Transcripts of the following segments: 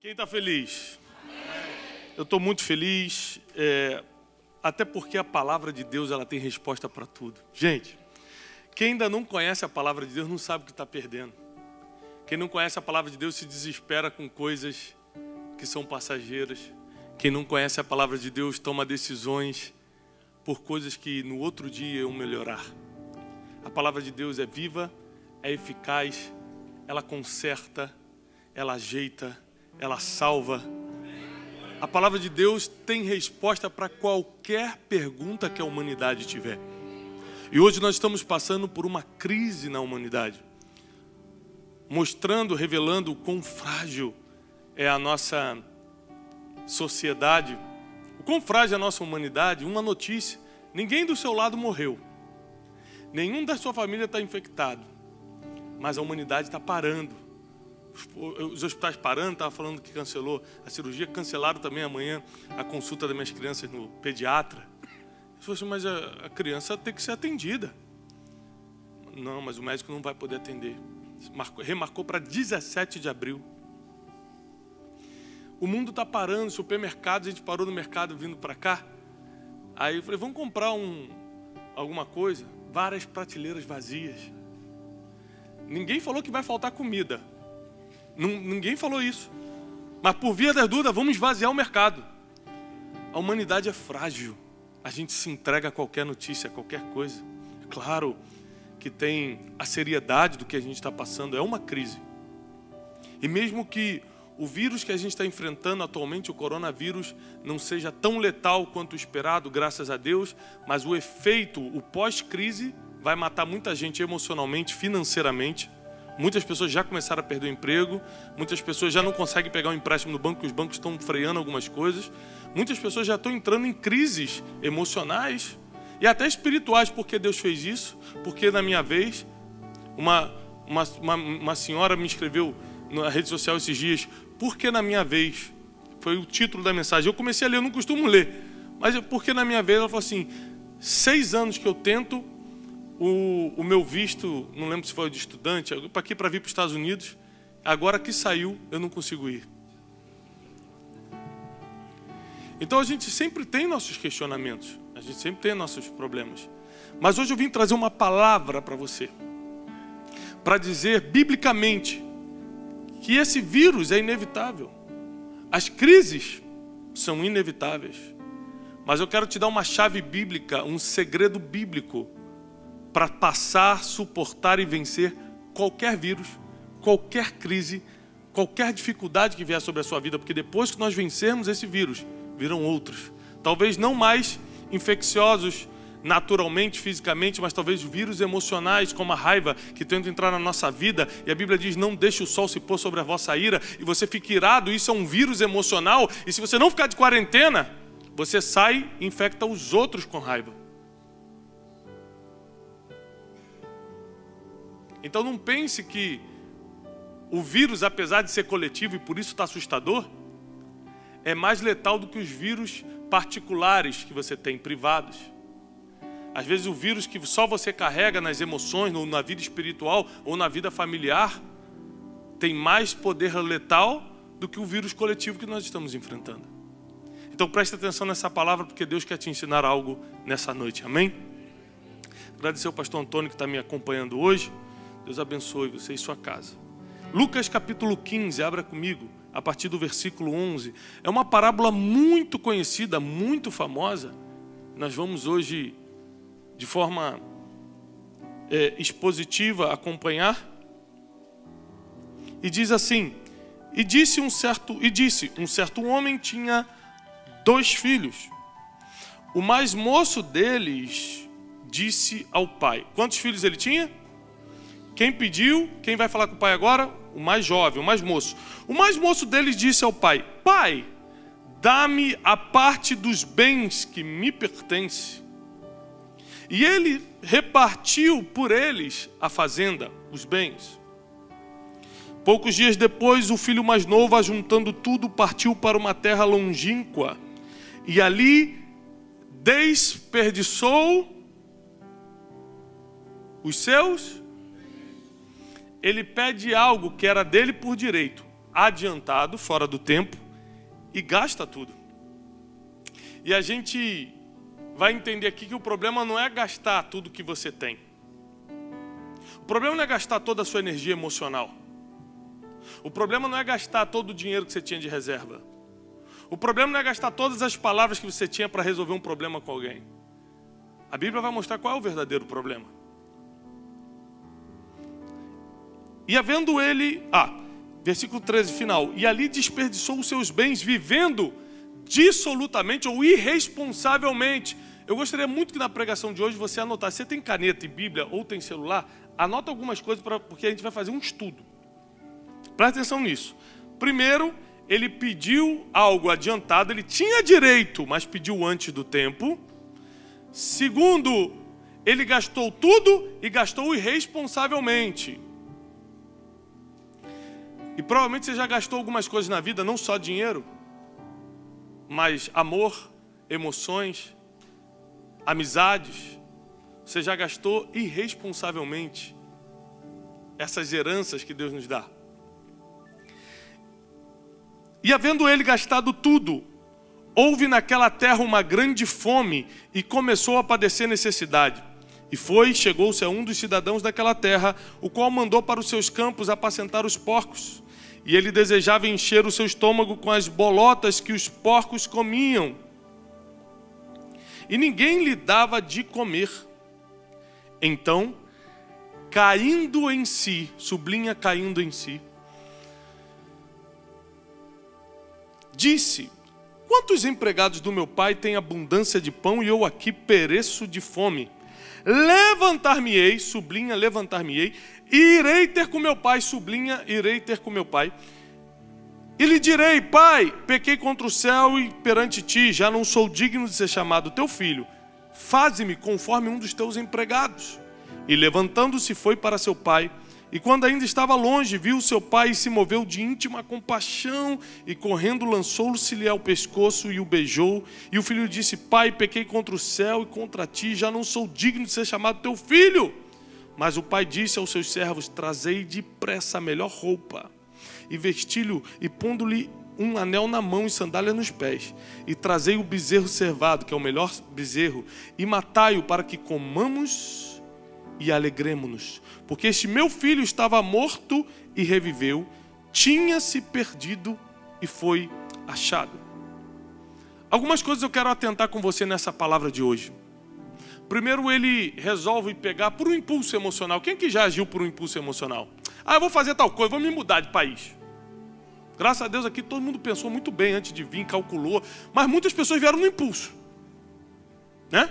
Quem está feliz? Eu estou muito feliz, até porque a palavra de Deus ela tem resposta para tudo. Gente, quem ainda não conhece a palavra de Deus não sabe o que está perdendo. Quem não conhece a palavra de Deus se desespera com coisas que são passageiras. Quem não conhece a palavra de Deus toma decisões por coisas que no outro dia iam melhorar. A palavra de Deus é viva, é eficaz, ela conserta, ela ajeita, ela salva. A palavra de Deus tem resposta para qualquer pergunta que a humanidade tiver. E hoje nós estamos passando por uma crise na humanidade, mostrando, revelando o quão frágil é a nossa sociedade, o quão frágil é a nossa humanidade. Uma notícia: ninguém do seu lado morreu, nenhum da sua família está infectado, mas a humanidade está parando. Os hospitais parando, estava falando que cancelou a cirurgia, cancelaram também amanhã a consulta das minhas crianças no pediatra. Eu falei assim, mas a criança tem que ser atendida. Não, mas o médico não vai poder atender. Remarcou para 17 de abril. O mundo está parando, supermercados, a gente parou no mercado vindo para cá. Aí eu falei, vamos comprar alguma coisa? Várias prateleiras vazias. Ninguém falou que vai faltar comida. Ninguém falou isso. Mas por via das dúvidas, vamos esvaziar o mercado. A humanidade é frágil. A gente se entrega a qualquer notícia, a qualquer coisa. É claro que tem a seriedade do que a gente está passando. É uma crise. E mesmo que o vírus que a gente está enfrentando atualmente, o coronavírus, não seja tão letal quanto o esperado, graças a Deus, mas o efeito, o pós-crise, vai matar muita gente emocionalmente, financeiramente. Muitas pessoas já começaram a perder o emprego, muitas pessoas já não conseguem pegar um empréstimo no banco, porque os bancos estão freando algumas coisas. Muitas pessoas já estão entrando em crises emocionais e até espirituais, porque Deus fez isso. Porque na minha vez, uma senhora me escreveu na rede social esses dias, porque na minha vez, foi o título da mensagem. Eu comecei a ler, eu não costumo ler, mas porque na minha vez, ela falou assim, 6 anos que eu tento o meu visto, não lembro se foi de estudante, para vir para os Estados Unidos, agora que saiu, eu não consigo ir. Então a gente sempre tem nossos questionamentos, a gente sempre tem nossos problemas. Mas hoje eu vim trazer uma palavra para você, para dizer biblicamente que esse vírus é inevitável. As crises são inevitáveis. Mas eu quero te dar uma chave bíblica, um segredo bíblico, para passar, suportar e vencer qualquer vírus, qualquer crise, qualquer dificuldade que vier sobre a sua vida, porque depois que nós vencermos esse vírus, virão outros. Talvez não mais infecciosos naturalmente, fisicamente, mas talvez vírus emocionais, como a raiva, que tentam entrar na nossa vida, e a Bíblia diz, não deixe o sol se pôr sobre a vossa ira, e você fica irado, isso é um vírus emocional, e se você não ficar de quarentena, você sai e infecta os outros com raiva. Então não pense que o vírus, apesar de ser coletivo e por isso está assustador, é mais letal do que os vírus particulares que você tem, privados. Às vezes o vírus que só você carrega nas emoções, ou na vida espiritual, ou na vida familiar, tem mais poder letal do que o vírus coletivo que nós estamos enfrentando. Então preste atenção nessa palavra, porque Deus quer te ensinar algo nessa noite, amém? Agradecer ao pastor Antônio que está me acompanhando hoje. Deus abençoe você e sua casa. Lucas capítulo 15, abra comigo, a partir do versículo 11. É uma parábola muito conhecida, muito famosa. Nós vamos hoje, de forma expositiva, acompanhar. E diz assim, um certo homem tinha 2 filhos. O mais moço deles disse ao pai. Quantos filhos ele tinha? Quem pediu? Quem vai falar com o pai agora? O mais jovem, o mais moço. O mais moço deles disse ao pai, pai, dá-me a parte dos bens que me pertence. E ele repartiu por eles a fazenda, os bens. Poucos dias depois, o filho mais novo, ajuntando tudo, partiu para uma terra longínqua. E ali desperdiçou os seus. Ele pede algo que era dele por direito. adiantado, fora do tempo, e gasta tudo. E a gente vai entender aqui que o problema não é gastar tudo que você tem. O problema não é gastar toda a sua energia emocional. O problema não é gastar todo o dinheiro que você tinha de reserva. O problema não é gastar todas as palavras que você tinha para resolver um problema com alguém. A Bíblia vai mostrar qual é o verdadeiro problema. E havendo ele... versículo 13, final. E ali desperdiçou os seus bens, vivendo dissolutamente ou irresponsavelmente. Eu gostaria muito que na pregação de hoje você anotasse. Você tem caneta e Bíblia ou tem celular? Anota algumas coisas porque a gente vai fazer um estudo. Presta atenção nisso. Primeiro, ele pediu algo adiantado. Ele tinha direito, mas pediu antes do tempo. Segundo, ele gastou tudo e gastou irresponsavelmente. E provavelmente você já gastou algumas coisas na vida, não só dinheiro, mas amor, emoções, amizades. Você já gastou irresponsavelmente essas heranças que Deus nos dá. E havendo ele gastado tudo, houve naquela terra uma grande fome e começou a padecer necessidade. E chegou-se a um dos cidadãos daquela terra, o qual mandou para os seus campos apacentar os porcos. E ele desejava encher o seu estômago com as bolotas que os porcos comiam. E ninguém lhe dava de comer. Então, caindo em si, sublinha caindo em si, disse: quantos empregados do meu pai têm abundância de pão e eu aqui pereço de fome? Levantar-me-ei, sublinha levantar-me-ei, e irei ter com meu pai, sublinha irei ter com meu pai. E lhe direi: pai, pequei contra o céu e perante ti, já não sou digno de ser chamado teu filho. Faze-me conforme um dos teus empregados. E levantando-se foi para seu pai. E quando ainda estava longe, viu seu pai e se moveu de íntima compaixão. E correndo lançou-se-lhe ao pescoço e o beijou. E o filho disse: pai, pequei contra o céu e contra ti, já não sou digno de ser chamado teu filho. Mas o pai disse aos seus servos: trazei depressa a melhor roupa, e vesti-lhe, e pondo-lhe um anel na mão e sandália nos pés. E trazei o bezerro cevado, que é o melhor bezerro, e matai-o para que comamos e alegremo-nos. Porque este meu filho estava morto e reviveu, tinha-se perdido e foi achado. Algumas coisas eu quero atentar com você nessa palavra de hoje. Primeiro, ele resolve pegar por um impulso emocional. Quem que já agiu por um impulso emocional? Eu vou fazer tal coisa, vou me mudar de país. Graças a Deus aqui todo mundo pensou muito bem antes de vir, calculou. Mas muitas pessoas vieram no impulso, né?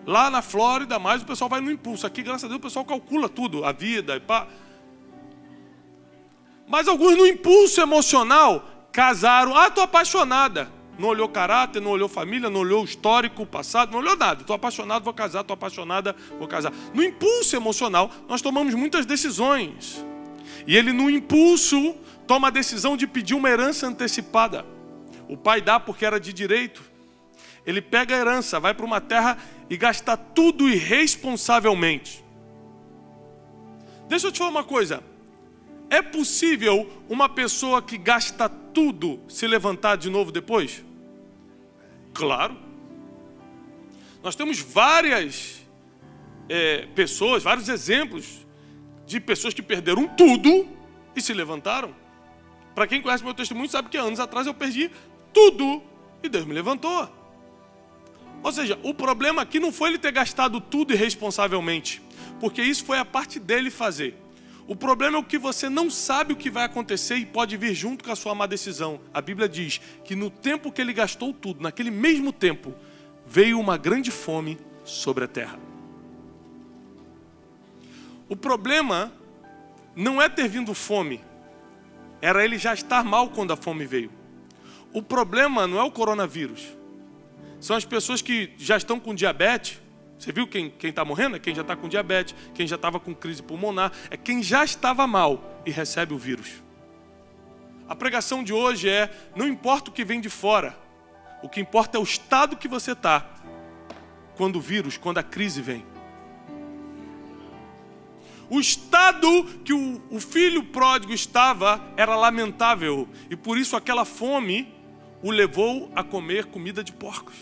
Lá na Flórida, mais o pessoal vai no impulso. Aqui, graças a Deus, o pessoal calcula tudo, a vida e pá. Mas alguns no impulso emocional casaram. Estou apaixonada. Não olhou caráter, não olhou família, não olhou histórico, passado, não olhou nada. Estou apaixonado, vou casar, estou apaixonada, vou casar. No impulso emocional, nós tomamos muitas decisões. E ele, no impulso, toma a decisão de pedir uma herança antecipada. O pai dá porque era de direito. Ele pega a herança, vai para uma terra e gasta tudo irresponsavelmente. Deixa eu te falar uma coisa. É possível uma pessoa que gasta tudo se levantar de novo depois? Claro. Nós temos várias pessoas, vários exemplos de pessoas que perderam tudo e se levantaram. Para quem conhece meu testemunho sabe que anos atrás eu perdi tudo e Deus me levantou. Ou seja, o problema aqui não foi ele ter gastado tudo irresponsavelmente, porque isso foi a parte dele fazer. O problema é o que você não sabe o que vai acontecer e pode vir junto com a sua má decisão. A Bíblia diz que no tempo que ele gastou tudo, naquele mesmo tempo, veio uma grande fome sobre a terra. O problema não é ter vindo fome, era ele já estar mal quando a fome veio. O problema não é o coronavírus. São as pessoas que já estão com diabetes. Você viu quem está morrendo? É quem já está com diabetes, quem já estava com crise pulmonar. É quem já estava mal e recebe o vírus. A pregação de hoje é: não importa o que vem de fora, o que importa é o estado que você está quando o vírus, quando a crise vem. O estado que o filho pródigo estava era lamentável. E por isso aquela fome o levou a comer comida de porcos.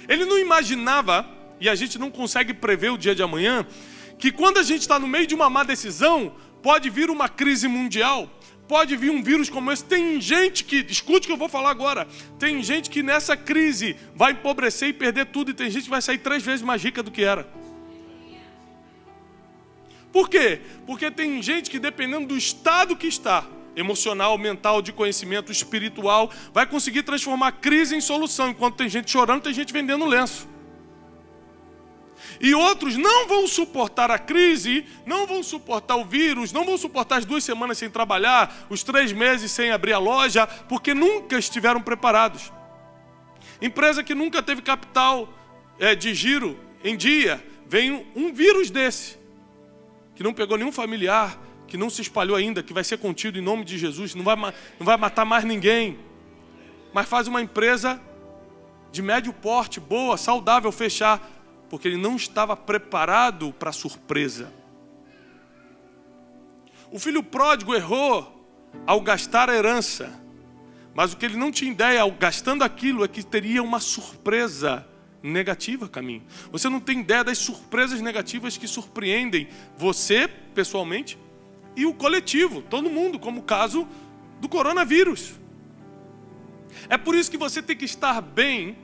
Ele não imaginava, e a gente não consegue prever o dia de amanhã, que quando a gente está no meio de uma má decisão, pode vir uma crise mundial, pode vir um vírus como esse. Tem gente que, escute o que eu vou falar agora, tem gente que nessa crise vai empobrecer e perder tudo, e tem gente que vai sair 3 vezes mais rica do que era. Por quê? Porque tem gente que, dependendo do estado que está, emocional, mental, de conhecimento, espiritual, vai conseguir transformar crise em solução. Enquanto tem gente chorando, tem gente vendendo lenço. E outros não vão suportar a crise, não vão suportar o vírus, não vão suportar as 2 semanas sem trabalhar, os 3 meses sem abrir a loja, porque nunca estiveram preparados. Empresa que nunca teve capital de giro em dia, vem um vírus desse, que não pegou nenhum familiar, que não se espalhou ainda, que vai ser contido em nome de Jesus, não vai matar mais ninguém, mas faz uma empresa de médio porte, boa, saudável, fechar, porque ele não estava preparado para a surpresa. O filho pródigo errou ao gastar a herança, mas o que ele não tinha ideia, ao gastando aquilo, é que teria uma surpresa negativa a caminho. Você não tem ideia das surpresas negativas que surpreendem você, pessoalmente, e o coletivo, todo mundo, como o caso do coronavírus. É por isso que você tem que estar bem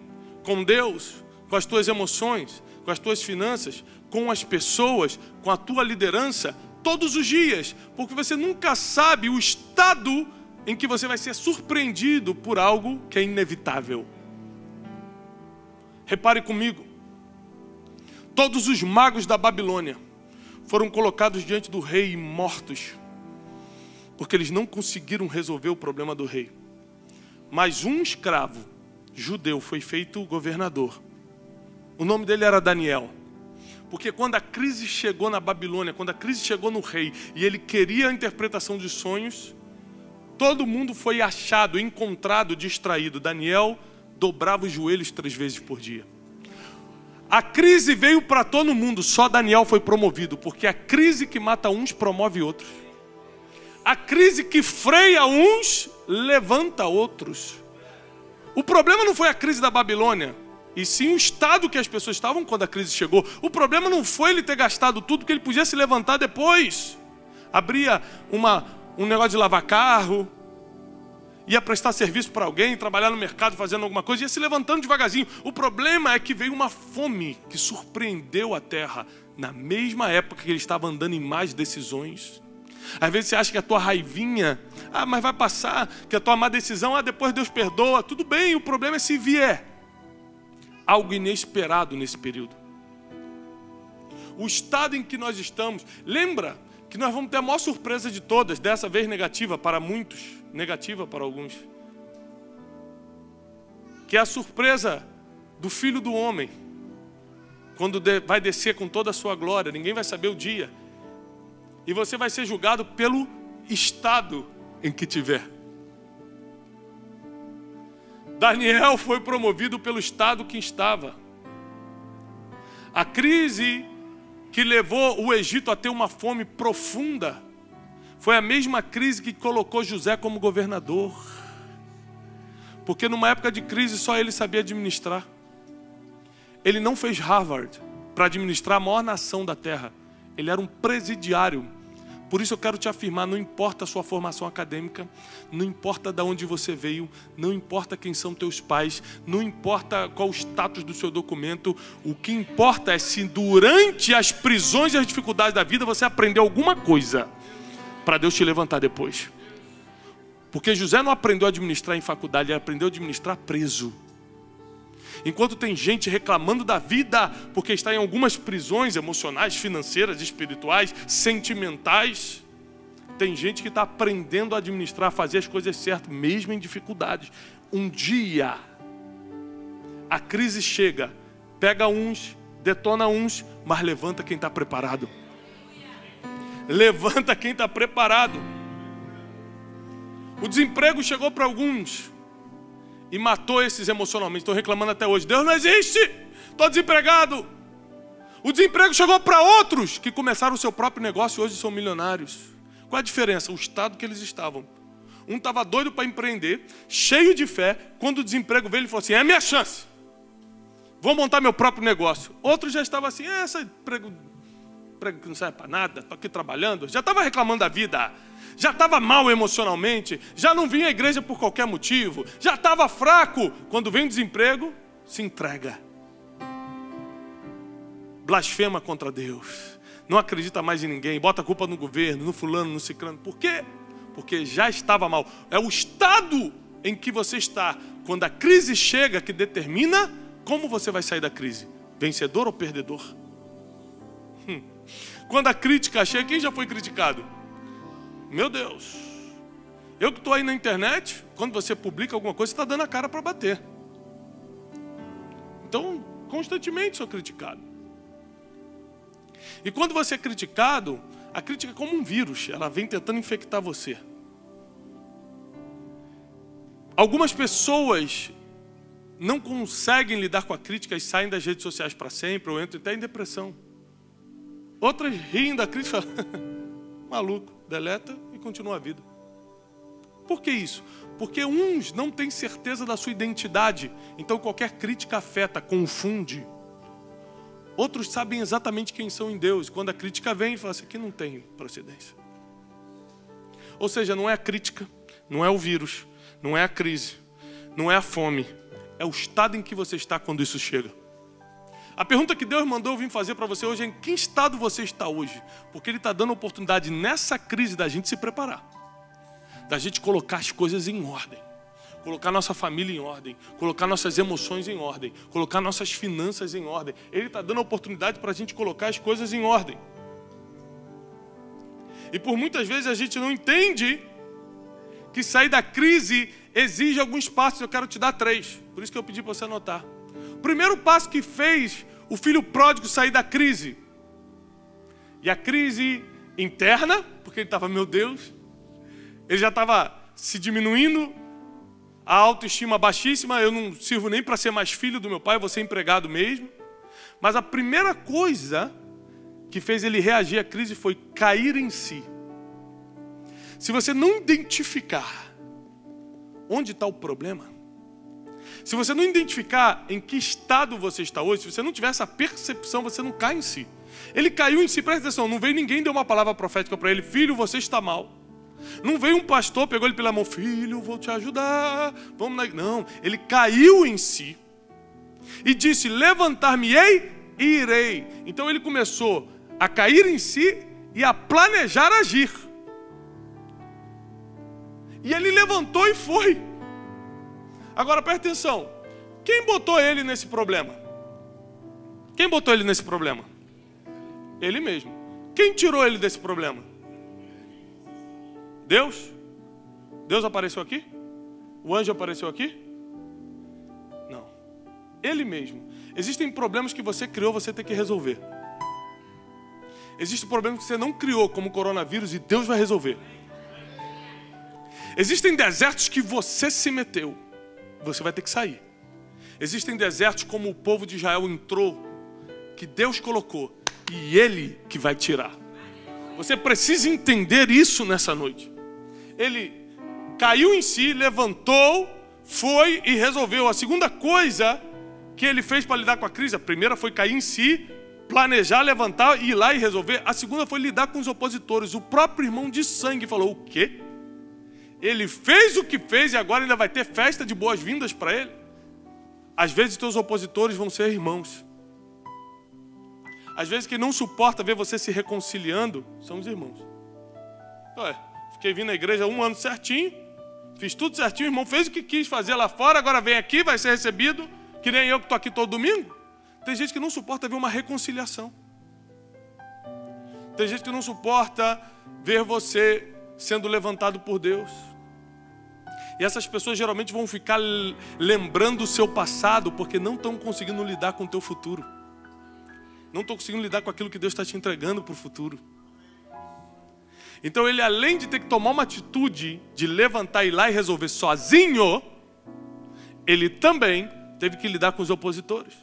com Deus, com as tuas emoções, com as tuas finanças, com as pessoas, com a tua liderança, todos os dias, porque você nunca sabe o estado em que você vai ser surpreendido por algo que é inevitável. Repare comigo, todos os magos da Babilônia foram colocados diante do rei e mortos, porque eles não conseguiram resolver o problema do rei. Mas um escravo judeu foi feito governador. O nome dele era Daniel. Porque quando a crise chegou na Babilônia, quando a crise chegou no rei, e ele queria a interpretação de sonhos, todo mundo foi achado, encontrado, distraído. Daniel dobrava os joelhos 3 vezes por dia. A crise veio para todo mundo, só Daniel foi promovido, porque a crise que mata uns promove outros. A crise que freia uns levanta outros. O problema não foi a crise da Babilônia, e sim o estado que as pessoas estavam quando a crise chegou. O problema não foi ele ter gastado tudo, porque ele podia se levantar depois. Abria um negócio de lavar carro, ia prestar serviço para alguém, trabalhar no mercado fazendo alguma coisa, ia se levantando devagarzinho. O problema é que veio uma fome que surpreendeu a terra na mesma época que ele estava andando em más decisões. Às vezes você acha que a tua raivinha, mas vai passar, que a tua má decisão, depois Deus perdoa. Tudo bem, o problema é se vier algo inesperado nesse período. O estado em que nós estamos, lembra que nós vamos ter a maior surpresa de todas, dessa vez negativa para muitos, negativa para alguns, que é a surpresa do Filho do Homem, quando vai descer com toda a sua glória, ninguém vai saber o dia, e você vai ser julgado pelo estado em que tiver. Daniel foi promovido pelo estado que estava. A crise que levou o Egito a ter uma fome profunda foi a mesma crise que colocou José como governador. Porque numa época de crise só ele sabia administrar. Ele não fez Harvard para administrar a maior nação da terra. Ele era um presidiário. Por isso eu quero te afirmar, não importa a sua formação acadêmica, não importa de onde você veio, não importa quem são teus pais, não importa qual o status do seu documento, o que importa é se durante as prisões e as dificuldades da vida você aprendeu alguma coisa para Deus te levantar depois. Porque José não aprendeu a administrar em faculdade, ele aprendeu a administrar preso. Enquanto tem gente reclamando da vida porque está em algumas prisões emocionais, financeiras, espirituais, sentimentais, tem gente que está aprendendo a administrar, a fazer as coisas certas, mesmo em dificuldades. Um dia a crise chega, pega uns, detona uns, mas levanta quem está preparado. Levanta quem está preparado. O desemprego chegou para alguns e matou esses emocionalmente. Estão reclamando até hoje. Deus não existe, estou desempregado. O desemprego chegou para outros que começaram o seu próprio negócio e hoje são milionários. Qual a diferença? O estado que eles estavam. Um estava doido para empreender, cheio de fé. Quando o desemprego veio, ele falou assim, é a minha chance. Vou montar meu próprio negócio. Outro já estava assim, esse emprego que não serve para nada, estou aqui trabalhando. Já estava reclamando da vida. Já estava mal emocionalmente. Já não vinha à igreja por qualquer motivo. Já estava fraco. Quando vem o desemprego, se entrega. Blasfema contra Deus. Não acredita mais em ninguém. Bota a culpa no governo, no fulano, no ciclano. Por quê? Porque já estava mal. É o estado em que você está. Quando a crise chega que determina como você vai sair da crise. Vencedor ou perdedor? Quando a crítica chega, quem já foi criticado? Meu Deus. Eu que estou aí na internet, quando você publica alguma coisa, você está dando a cara para bater. Então, constantemente sou criticado. E quando você é criticado, a crítica é como um vírus, ela vem tentando infectar você. Algumas pessoas não conseguem lidar com a crítica e saem das redes sociais para sempre, ou entram até em depressão. Outras riem da crítica e falam, maluco, deleta e continua a vida. Por que isso? Porque uns não têm certeza da sua identidade, então qualquer crítica afeta, confunde. Outros sabem exatamente quem são em Deus. Quando a crítica vem, fala, isso aqui não tem procedência. Ou seja, não é a crítica, não é o vírus, não é a crise, não é a fome. É o estado em que você está quando isso chega. A pergunta que Deus mandou eu vir fazer para você hoje é em que estado você está hoje? Porque Ele está dando a oportunidade nessa crise da gente se preparar. Da gente colocar as coisas em ordem. Colocar nossa família em ordem. Colocar nossas emoções em ordem. Colocar nossas finanças em ordem. Ele está dando a oportunidade para a gente colocar as coisas em ordem. E por muitas vezes a gente não entende que sair da crise exige alguns passos. Eu quero te dar 3. Por isso que eu pedi para você anotar. O primeiro passo que fez o filho pródigo sair da crise. E a crise interna, porque ele estava, meu Deus, ele já estava se diminuindo, a autoestima baixíssima, eu não sirvo nem para ser mais filho do meu pai, vou ser empregado mesmo. Mas a primeira coisa que fez ele reagir à crise foi cair em si. Se você não identificar onde está o problema, se você não identificar em que estado você está hoje, se você não tiver essa percepção, você não cai em si. Ele caiu em si, presta atenção, não veio ninguém, deu uma palavra profética para ele, filho, você está mal. Não veio um pastor, pegou ele pela mão, filho, vou te ajudar, vamos lá. Não, ele caiu em si e disse, levantar-me-ei e irei. Então ele começou a cair em si e a planejar agir. E ele levantou e foi. Agora presta atenção, quem botou ele nesse problema? Quem botou ele nesse problema? Ele mesmo. Quem tirou ele desse problema? Deus? Deus apareceu aqui? O anjo apareceu aqui? Não. Ele mesmo. Existem problemas que você criou, você tem que resolver. Existem problemas que você não criou, como o coronavírus, e Deus vai resolver. Existem desertos que você se meteu, você vai ter que sair. Existem desertos como o povo de Israel entrou, que Deus colocou, e Ele que vai tirar. Você precisa entender isso nessa noite. Ele caiu em si, levantou, foi e resolveu. A segunda coisa que ele fez para lidar com a crise, a primeira foi cair em si, planejar, levantar, ir lá e resolver. A segunda foi lidar com os opositores. O próprio irmão de sangue falou, o quê? Ele fez o que fez e agora ainda vai ter festa de boas-vindas para ele? Às vezes teus opositores vão ser irmãos. Às vezes quem não suporta ver você se reconciliando são os irmãos. Ué, fiquei vindo na igreja 1 ano certinho, fiz tudo certinho, o irmão fez o que quis fazer lá fora, agora vem aqui, vai ser recebido, que nem eu que estou aqui todo domingo. Tem gente que não suporta ver uma reconciliação. Tem gente que não suporta ver você sendo levantado por Deus. E essas pessoas geralmente vão ficar lembrando o seu passado, porque não estão conseguindo lidar com o teu futuro. Não estão conseguindo lidar com aquilo que Deus está te entregando para o futuro. Então ele, além de ter que tomar uma atitude de levantar, ir lá e resolver sozinho, ele também teve que lidar com os opositores.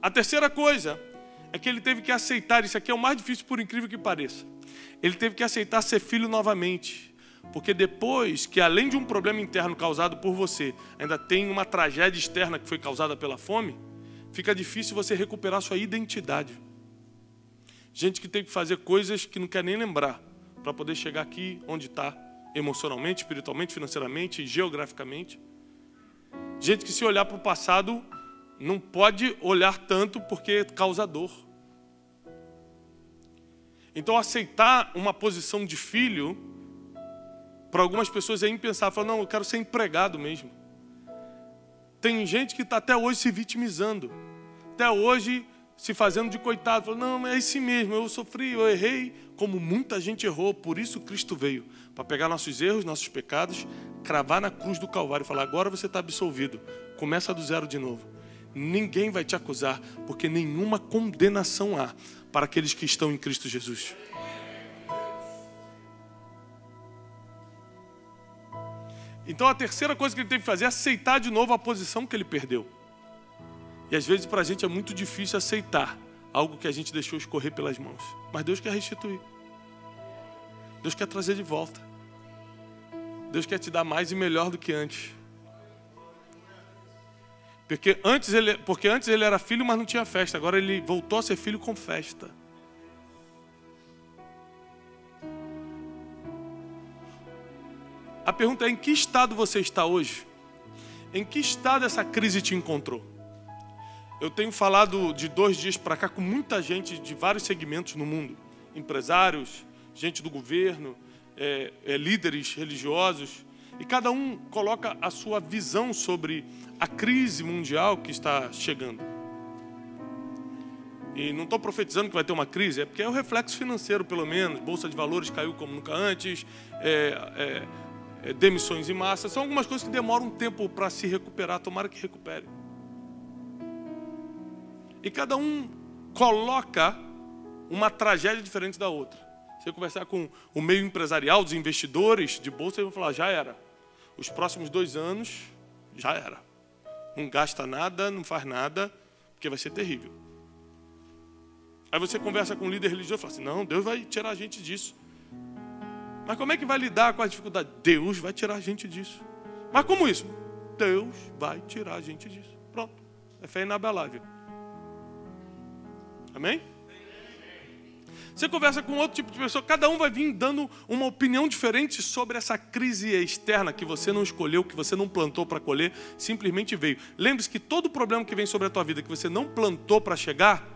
A terceira coisa é que ele teve que aceitar, isso aqui é o mais difícil por incrível que pareça. Ele teve que aceitar ser filho novamente. Porque depois que, além de um problema interno causado por você, ainda tem uma tragédia externa que foi causada pela fome, fica difícil você recuperar sua identidade. Gente que tem que fazer coisas que não quer nem lembrar para poder chegar aqui onde está, emocionalmente, espiritualmente, financeiramente, geograficamente. Gente que, se olhar para o passado, não pode olhar tanto porque causa dor. Então, aceitar uma posição de filho, para algumas pessoas é impensável. Falar, não, eu quero ser empregado mesmo. Tem gente que está até hoje se vitimizando. Até hoje se fazendo de coitado. Fala, não, é esse mesmo, eu sofri, eu errei. Como muita gente errou, por isso Cristo veio. Para pegar nossos erros, nossos pecados, cravar na cruz do Calvário e falar, agora você está absolvido. Começa do zero de novo. Ninguém vai te acusar, porque nenhuma condenação há para aqueles que estão em Cristo Jesus. Então a terceira coisa que ele teve que fazer é aceitar de novo a posição que ele perdeu. E às vezes para a gente é muito difícil aceitar algo que a gente deixou escorrer pelas mãos. Mas Deus quer restituir. Deus quer trazer de volta. Deus quer te dar mais e melhor do que antes. Porque antes ele era filho, mas não tinha festa. Agora ele voltou a ser filho com festa. A pergunta é, em que estado você está hoje? Em que estado essa crise te encontrou? Eu tenho falado de 2 dias para cá com muita gente de vários segmentos no mundo. Empresários, gente do governo, líderes religiosos. E cada um coloca a sua visão sobre a crise mundial que está chegando. E não estou profetizando que vai ter uma crise, é porque é o reflexo financeiro, pelo menos. Bolsa de valores caiu como nunca antes, demissões em massa. São algumas coisas que demoram um tempo para se recuperar, tomara que recupere. E cada um coloca uma tragédia diferente da outra. Você conversar com o meio empresarial, dos investidores de bolsa, eles vão falar, já era. Os próximos 2 anos, já era. Não gasta nada, não faz nada, porque vai ser terrível. Aí você conversa com um líder religioso e fala assim, não, Deus vai tirar a gente disso. Mas como é que vai lidar com a dificuldade? Deus vai tirar a gente disso. Mas como isso? Deus vai tirar a gente disso. Pronto. É fé inabalável. Amém? Você conversa com outro tipo de pessoa, cada um vai vir dando uma opinião diferente sobre essa crise externa que você não escolheu, que você não plantou para colher, simplesmente veio. Lembre-se que todo problema que vem sobre a tua vida, que você não plantou para chegar,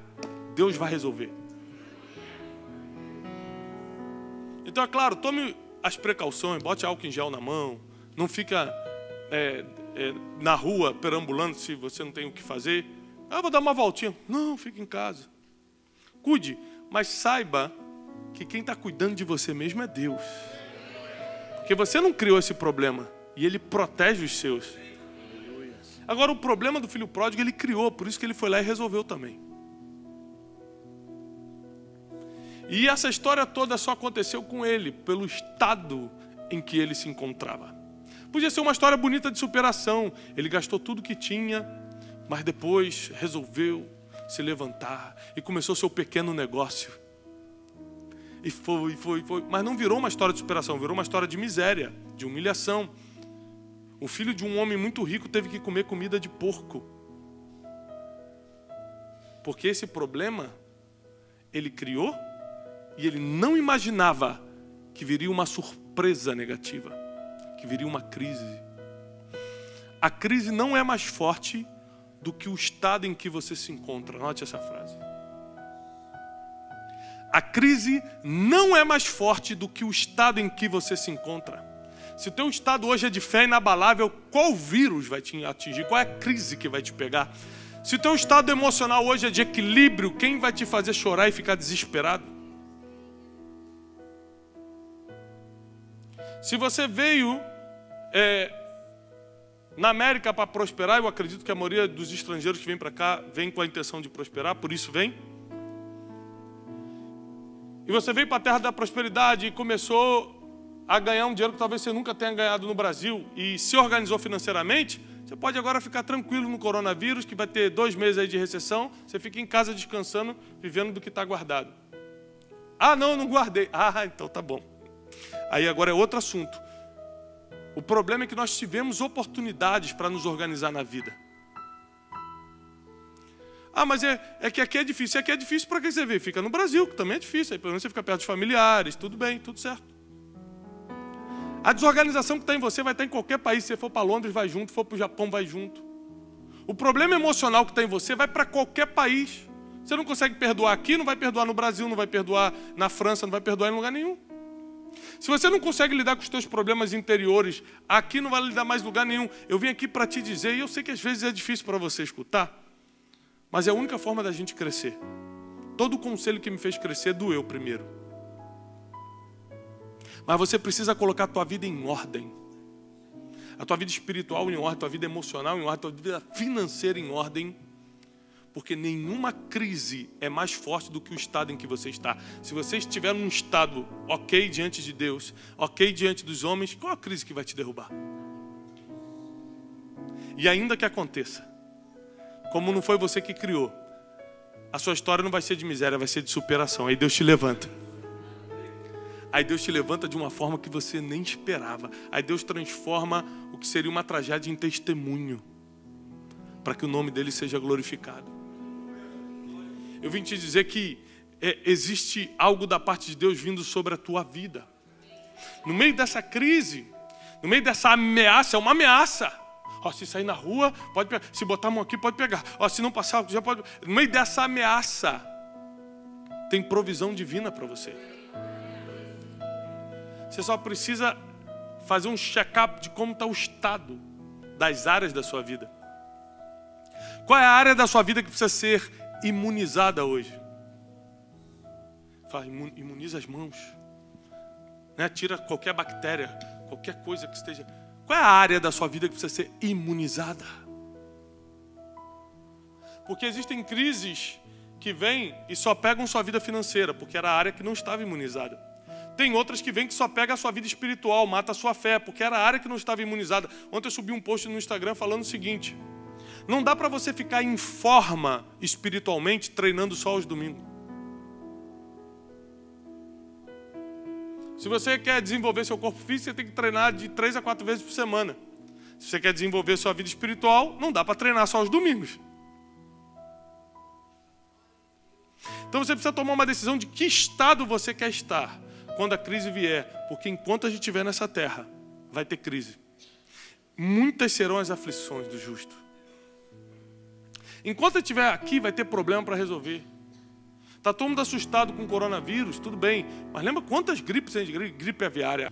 Deus vai resolver. Então, é claro, tome as precauções, bote álcool em gel na mão, não fica na rua perambulando se você não tem o que fazer. Ah, vou dar uma voltinha. Não, fique em casa. Cuide. Mas saiba que quem está cuidando de você mesmo é Deus. Porque você não criou esse problema. E Ele protege os seus. Agora, o problema do filho pródigo, Ele criou. Por isso que Ele foi lá e resolveu também. E essa história toda só aconteceu com ele, pelo estado em que ele se encontrava. Podia ser uma história bonita de superação. Ele gastou tudo que tinha, mas depois resolveu se levantar e começou seu pequeno negócio. E foi. Mas não virou uma história de superação, virou uma história de miséria, de humilhação. O filho de um homem muito rico teve que comer comida de porco. Porque esse problema ele criou e ele não imaginava que viria uma surpresa negativa, que viria uma crise. A crise não é mais forte do que o estado em que você se encontra. Note essa frase. A crise não é mais forte do que o estado em que você se encontra. Se o teu estado hoje é de fé inabalável, qual vírus vai te atingir? Qual é a crise que vai te pegar? Se o teu estado emocional hoje é de equilíbrio, quem vai te fazer chorar e ficar desesperado? Se você veio na América para prosperar, eu acredito que a maioria dos estrangeiros que vêm para cá vem com a intenção de prosperar, por isso vem. E você veio para a terra da prosperidade e começou a ganhar um dinheiro que talvez você nunca tenha ganhado no Brasil e se organizou financeiramente, Você pode agora ficar tranquilo no coronavírus, que vai ter 2 meses aí de recessão, você fica em casa descansando, vivendo do que está guardado. Ah, não, eu não guardei. Ah, então tá bom. Aí agora é outro assunto. O problema é que nós tivemos oportunidades para nos organizar na vida. Ah, mas é que aqui é difícil. Aqui é difícil para que você vê? Fica no Brasil, que também é difícil. Aí pelo menos você fica perto dos familiares, tudo bem, tudo certo. A desorganização que está em você vai estar em qualquer país. Se você for para Londres, vai junto. Se for para o Japão, vai junto. O problema emocional que está em você vai para qualquer país. Você não consegue perdoar aqui, não vai perdoar no Brasil, não vai perdoar na França, não vai perdoar em lugar nenhum. Se você não consegue lidar com os seus problemas interiores, aqui não vai lidar mais em lugar nenhum. Eu vim aqui para te dizer, e eu sei que às vezes é difícil para você escutar, mas é a única forma da gente crescer. Todo o conselho que me fez crescer doeu primeiro. Mas você precisa colocar a tua vida em ordem. A tua vida espiritual em ordem, a tua vida emocional em ordem, a tua vida financeira em ordem. Porque nenhuma crise é mais forte do que o estado em que você está. Se você estiver num estado ok diante de Deus, ok diante dos homens, qual a crise que vai te derrubar? E ainda que aconteça, como não foi você que criou, a sua história não vai ser de miséria, vai ser de superação. Aí Deus te levanta. Aí Deus te levanta de uma forma que você nem esperava. Aí Deus transforma o que seria uma tragédia em testemunho, para que o nome dele seja glorificado. Eu vim te dizer que existe algo da parte de Deus vindo sobre a tua vida. No meio dessa crise, no meio dessa ameaça, é uma ameaça. Ó, se sair na rua, pode pegar. Se botar a mão aqui, pode pegar. Ó, se não passar, já pode. No meio dessa ameaça, tem provisão divina para você. Você só precisa fazer um check-up de como está o estado das áreas da sua vida. Qual é a área da sua vida que precisa ser imunizada hoje? Fala, imuniza as mãos, né? Tira qualquer bactéria, qualquer coisa que esteja. Qual é a área da sua vida que precisa ser imunizada? Porque existem crises que vêm e só pegam sua vida financeira, porque era a área que não estava imunizada. Tem outras que vêm que só pega a sua vida espiritual, mata a sua fé, porque era a área que não estava imunizada. Ontem eu subi um post no Instagram falando o seguinte: não dá para você ficar em forma espiritualmente treinando só aos domingos. Se você quer desenvolver seu corpo físico, você tem que treinar de 3 a 4 vezes por semana. Se você quer desenvolver sua vida espiritual, não dá para treinar só aos domingos. Então você precisa tomar uma decisão de que estado você quer estar quando a crise vier. Porque enquanto a gente estiver nessa terra, vai ter crise. Muitas serão as aflições do justo. Enquanto eu estiver aqui, vai ter problema para resolver. Está todo mundo assustado com o coronavírus, tudo bem. Mas lembra quantas gripes tem? Gripe aviária,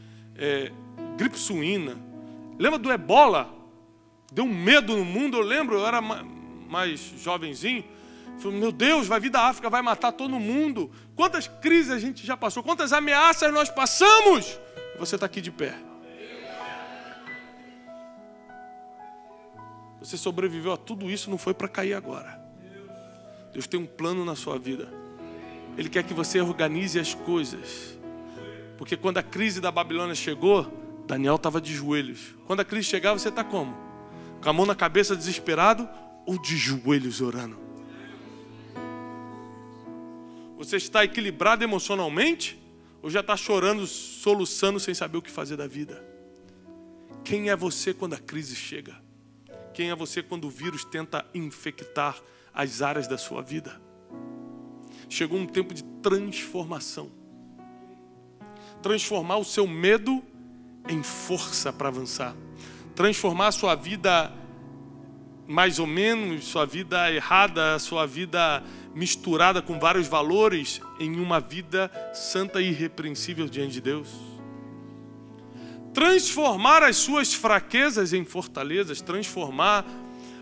gripe suína. Lembra do ebola? Deu um medo no mundo. Eu lembro, eu era mais jovenzinho. Falei, meu Deus, vai vir da África, vai matar todo mundo. Quantas crises a gente já passou, quantas ameaças nós passamos. E você está aqui de pé. Você sobreviveu a tudo isso, não foi para cair agora. Deus tem um plano na sua vida. Ele quer que você organize as coisas. Porque quando a crise da Babilônia chegou, Daniel estava de joelhos. Quando a crise chegar, você está como? Com a mão na cabeça, desesperado, ou de joelhos orando? Você está equilibrado emocionalmente? Ou já está chorando, soluçando, sem saber o que fazer da vida? Quem é você quando a crise chega? Quem é você quando o vírus tenta infectar as áreas da sua vida? Chegou um tempo de transformação. Transformar o seu medo em força para avançar. Transformar a sua vida mais ou menos, sua vida errada, sua vida misturada com vários valores, em uma vida santa e irrepreensível diante de Deus. Transformar as suas fraquezas em fortalezas, transformar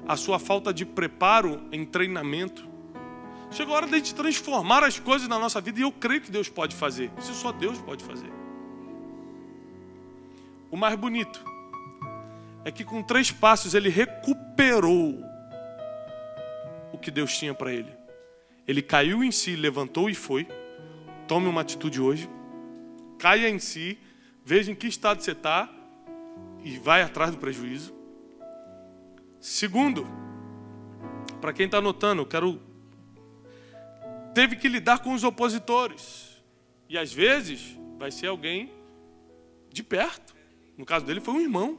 a sua falta de preparo em treinamento. Chegou a hora de a gente transformar as coisas na nossa vida, e eu creio que Deus pode fazer. Isso só Deus pode fazer. O mais bonito é que com 3 passos ele recuperou o que Deus tinha para ele. Ele caiu em si, levantou e foi. Tome uma atitude hoje. Caia em si, veja em que estado você está e vai atrás do prejuízo. Segundo, para quem está anotando, teve que lidar com os opositores. E às vezes vai ser alguém de perto. No caso dele foi um irmão.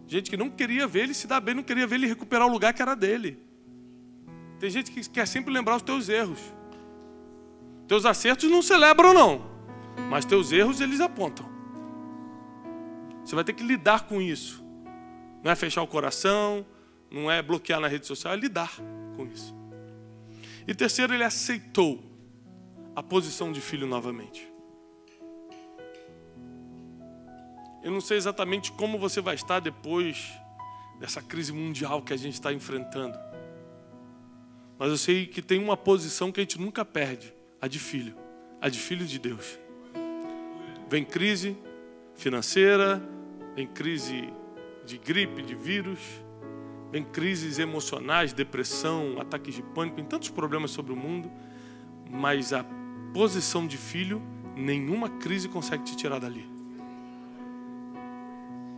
Gente que não queria ver ele se dar bem, não queria ver ele recuperar o lugar que era dele. Tem gente que quer sempre lembrar os teus erros. Teus acertos não celebram não, mas teus erros eles apontam. Você vai ter que lidar com isso. Não é fechar o coração, não é bloquear na rede social, é lidar com isso. E terceiro, ele aceitou a posição de filho novamente. Eu não sei exatamente como você vai estar depois dessa crise mundial que a gente está enfrentando. Mas eu sei que tem uma posição que a gente nunca perde, a de filho de Deus. Vem crise financeira, vem crise de gripe, de vírus, vem crises emocionais, depressão, ataques de pânico, tem tantos problemas sobre o mundo, mas a posição de filho, nenhuma crise consegue te tirar dali.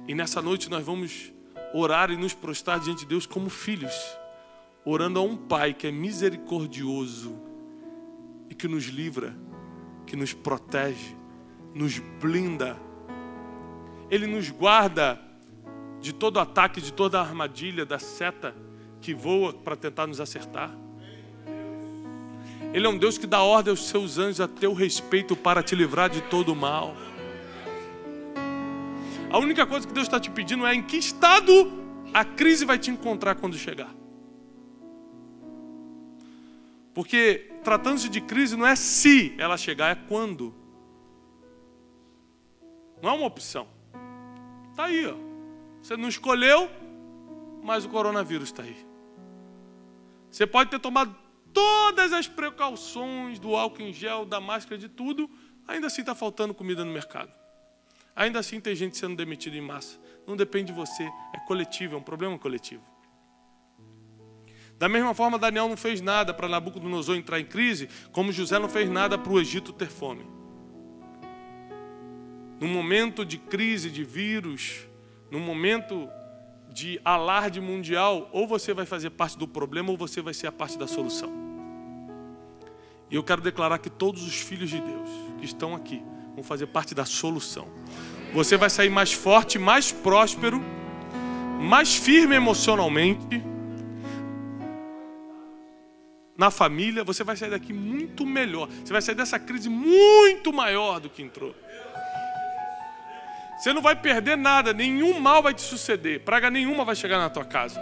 E nessa noite nós vamos orar e nos prostrar diante de Deus como filhos, orando a um Pai que é misericordioso e que nos livra, que nos protege, nos blinda. Ele nos guarda de todo ataque, de toda armadilha, da seta que voa para tentar nos acertar. Ele é um Deus que dá ordem aos seus anjos a teu respeito para te livrar de todo o mal. A única coisa que Deus está te pedindo é em que estado a crise vai te encontrar quando chegar. Porque tratando-se de crise não é se ela chegar, é quando. Não é uma opção. Está aí, ó. Você não escolheu, mas o coronavírus está aí. Você pode ter tomado todas as precauções do álcool em gel, da máscara, de tudo, ainda assim está faltando comida no mercado. Ainda assim tem gente sendo demitida em massa. Não depende de você, é coletivo, é um problema coletivo. Da mesma forma, Daniel não fez nada para Nabucodonosor entrar em crise, como José não fez nada para o Egito ter fome. Num momento de crise, de vírus, num momento de alarde mundial, ou você vai fazer parte do problema, ou você vai ser a parte da solução. E eu quero declarar que todos os filhos de Deus que estão aqui vão fazer parte da solução. Você vai sair mais forte, mais próspero, mais firme emocionalmente. Na família, você vai sair daqui muito melhor. Você vai sair dessa crise muito maior do que entrou. Você não vai perder nada, nenhum mal vai te suceder, praga nenhuma vai chegar na tua casa.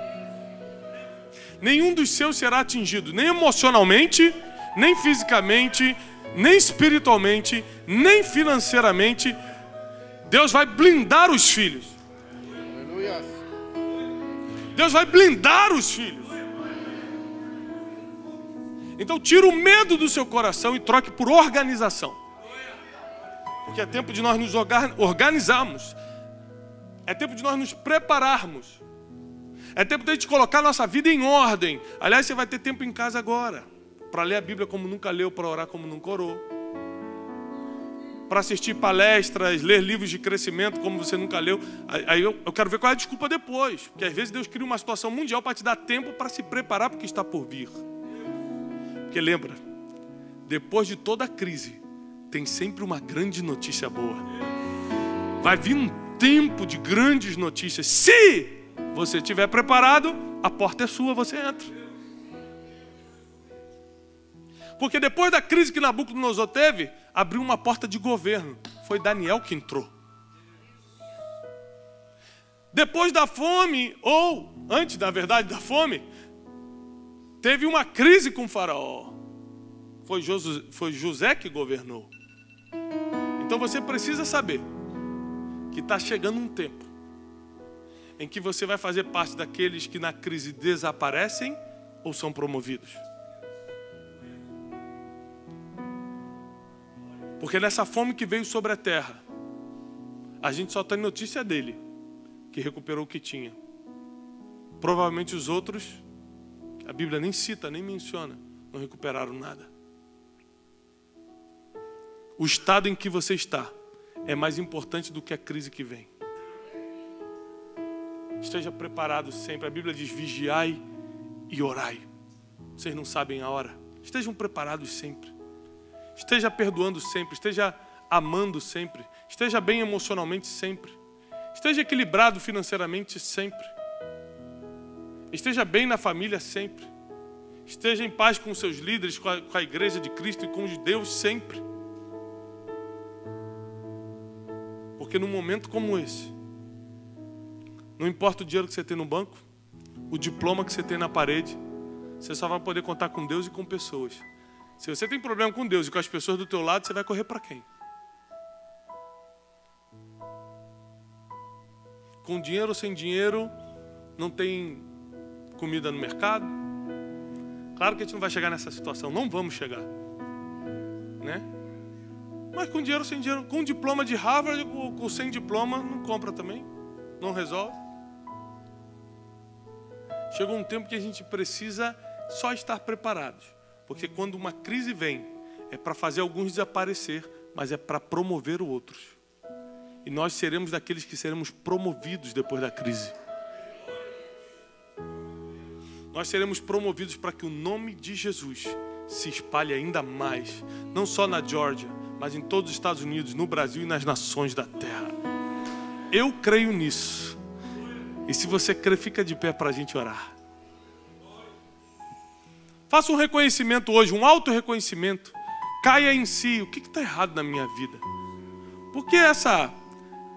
Nenhum dos seus será atingido, nem emocionalmente, nem fisicamente, nem espiritualmente, nem financeiramente. Deus vai blindar os filhos. Deus vai blindar os filhos. Então tira o medo do seu coração e troque por organização. Porque é tempo de nós nos organizarmos. É tempo de nós nos prepararmos. É tempo de a gente colocar nossa vida em ordem. Aliás, você vai ter tempo em casa agora para ler a Bíblia como nunca leu, para orar como nunca orou, para assistir palestras, ler livros de crescimento como você nunca leu. Aí eu quero ver qual é a desculpa depois. Porque às vezes Deus cria uma situação mundial para te dar tempo para se preparar para o que está por vir. Porque lembra, depois de toda a crise, tem sempre uma grande notícia boa. Vai vir um tempo de grandes notícias. Se você estiver preparado, a porta é sua, você entra. Porque depois da crise que Nabucodonosor teve, abriu uma porta de governo. Foi Daniel que entrou. Depois da fome, ou antes, na verdade, da fome, teve uma crise com o faraó. Foi José que governou. Então você precisa saber que está chegando um tempo em que você vai fazer parte daqueles que na crise desaparecem ou são promovidos. Porque nessa fome que veio sobre a terra, a gente só tem notícia dele, que recuperou o que tinha. Provavelmente os outros, a Bíblia nem cita, nem menciona, não recuperaram nada. O estado em que você está é mais importante do que a crise que vem. Esteja preparado sempre. A Bíblia diz: vigiai e orai. Vocês não sabem a hora. Estejam preparados sempre. Esteja perdoando sempre. Esteja amando sempre. Esteja bem emocionalmente sempre. Esteja equilibrado financeiramente sempre. Esteja bem na família sempre. Esteja em paz com os seus líderes, com a igreja de Cristo e com os Deus sempre. Porque num momento como esse, não importa o dinheiro que você tem no banco, o diploma que você tem na parede, você só vai poder contar com Deus e com pessoas. Se você tem problema com Deus e com as pessoas do teu lado, você vai correr para quem? Com dinheiro ou sem dinheiro, não tem comida no mercado. Claro que a gente não vai chegar nessa situação, não vamos chegar, né? Mas com dinheiro ou sem dinheiro, com diploma de Harvard ou sem diploma, não compra também, não resolve. Chegou um tempo que a gente precisa só estar preparados, porque quando uma crise vem, é para fazer alguns desaparecer, mas é para promover outros. E nós seremos daqueles que seremos promovidos depois da crise. Nós seremos promovidos para que o nome de Jesus se espalhe ainda mais, não só na Geórgia, mas em todos os Estados Unidos, no Brasil e nas nações da terra. Eu creio nisso. E se você crê, fica de pé para a gente orar. Faça um reconhecimento hoje, um auto-reconhecimento. Caia em si, o que está errado na minha vida? Por que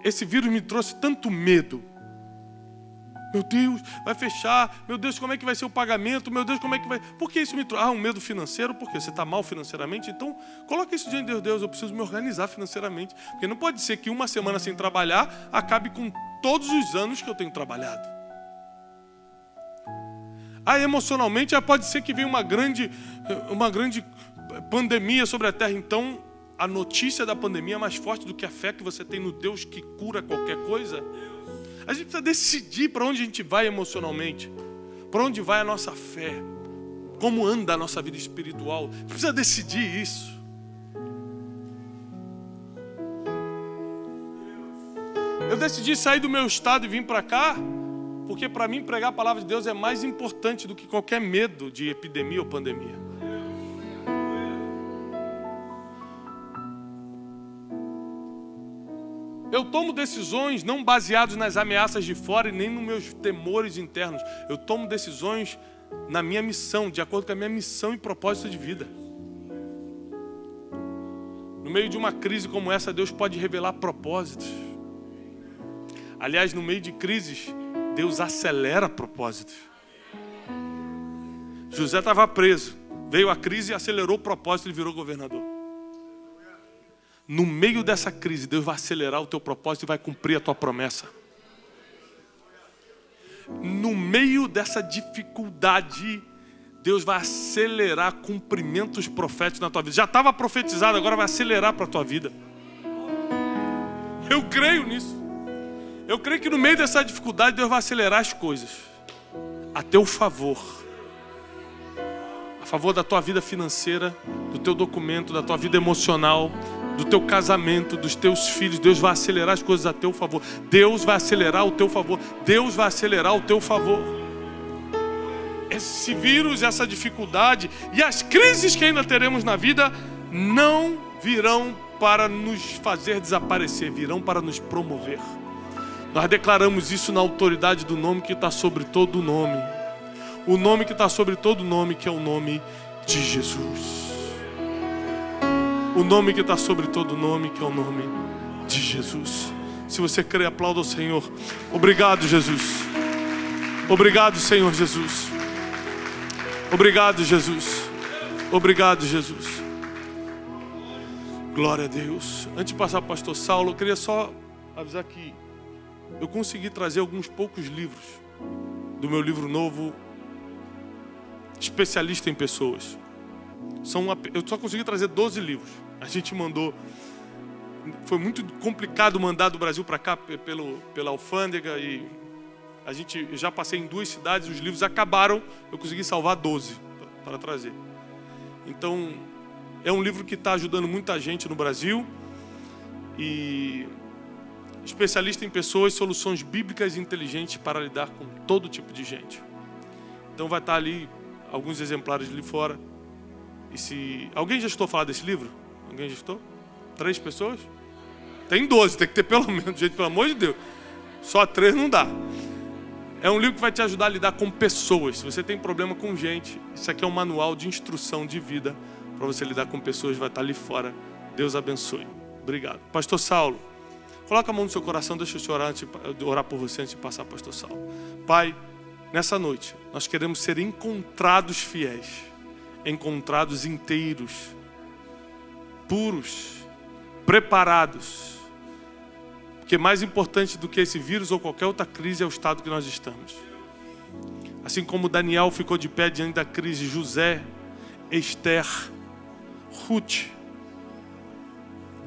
esse vírus me trouxe tanto medo? Meu Deus, vai fechar. Meu Deus, como é que vai ser o pagamento? Meu Deus, como é que vai... Por que isso me trouxe? Um medo financeiro. Por quê? Você está mal financeiramente? Então, coloca isso diante de Deus. Eu preciso me organizar financeiramente. Porque não pode ser que uma semana sem trabalhar acabe com todos os anos que eu tenho trabalhado. Emocionalmente, pode ser que venha uma grande pandemia sobre a terra. Então, a notícia da pandemia é mais forte do que a fé que você tem no Deus que cura qualquer coisa. A gente precisa decidir para onde a gente vai emocionalmente, para onde vai a nossa fé, como anda a nossa vida espiritual. A gente precisa decidir isso. Eu decidi sair do meu estado e vir para cá, porque para mim pregar a palavra de Deus é mais importante do que qualquer medo de epidemia ou pandemia. Eu tomo decisões não baseadas nas ameaças de fora e nem nos meus temores internos. Eu tomo decisões na minha missão, de acordo com a minha missão e propósito de vida. No meio de uma crise como essa, Deus pode revelar propósitos. Aliás, no meio de crises, Deus acelera propósitos. José estava preso. Veio a crise e acelerou o propósito e virou governador. No meio dessa crise, Deus vai acelerar o teu propósito e vai cumprir a tua promessa. No meio dessa dificuldade, Deus vai acelerar cumprimentos proféticos na tua vida. Já estava profetizado, agora vai acelerar para a tua vida. Eu creio nisso. Eu creio que no meio dessa dificuldade, Deus vai acelerar as coisas a teu favor. A favor da tua vida financeira, do teu documento, da tua vida emocional, do teu casamento, dos teus filhos. Deus vai acelerar as coisas a teu favor. Deus vai acelerar o teu favor. Deus vai acelerar o teu favor. Esse vírus, essa dificuldade e as crises que ainda teremos na vida não virão para nos fazer desaparecer, virão para nos promover. Nós declaramos isso na autoridade do nome que está sobre todo nome. O nome que está sobre todo nome, que é o nome de Jesus. O nome que está sobre todo nome, que é o nome de Jesus. Se você crê, aplauda o Senhor. Obrigado, Jesus. Obrigado, Senhor Jesus. Obrigado, Jesus. Obrigado, Jesus. Glória a Deus. Antes de passar para o pastor Saulo, eu queria só avisar que eu consegui trazer alguns poucos livros do meu livro novo, Especialista em Pessoas. Eu só consegui trazer 12 livros. A gente mandou... Foi muito complicado mandar do Brasil para cá pela alfândega e eu já passei em 2 cidades, os livros acabaram, eu consegui salvar 12 para trazer. Então, é um livro que está ajudando muita gente no Brasil e especialista em pessoas, soluções bíblicas e inteligentes para lidar com todo tipo de gente. Então vai estar ali alguns exemplares ali fora. E se alguém já escutou falar desse livro? Alguém já escutou? 3 pessoas? Tem 12, tem que ter pelo menos, gente, pelo amor de Deus. Só 3 não dá. É um livro que vai te ajudar a lidar com pessoas. Se você tem problema com gente, isso aqui é um manual de instrução de vida para você lidar com pessoas, vai estar ali fora. Deus abençoe. Obrigado. Pastor Saulo, coloca a mão no seu coração, deixa eu orar por você antes de passar, Pastor Saulo. Pai, nessa noite, nós queremos ser encontrados fiéis, encontrados inteiros, puros, preparados. Porque mais importante do que esse vírus ou qualquer outra crise é o estado que nós estamos. Assim como Daniel ficou de pé diante da crise, José, Esther, Ruth,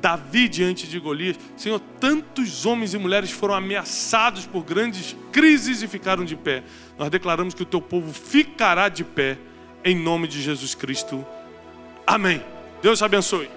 Davi diante de Golias. Senhor, tantos homens e mulheres foram ameaçados por grandes crises e ficaram de pé. Nós declaramos que o teu povo ficará de pé em nome de Jesus Cristo. Amém. Deus te abençoe.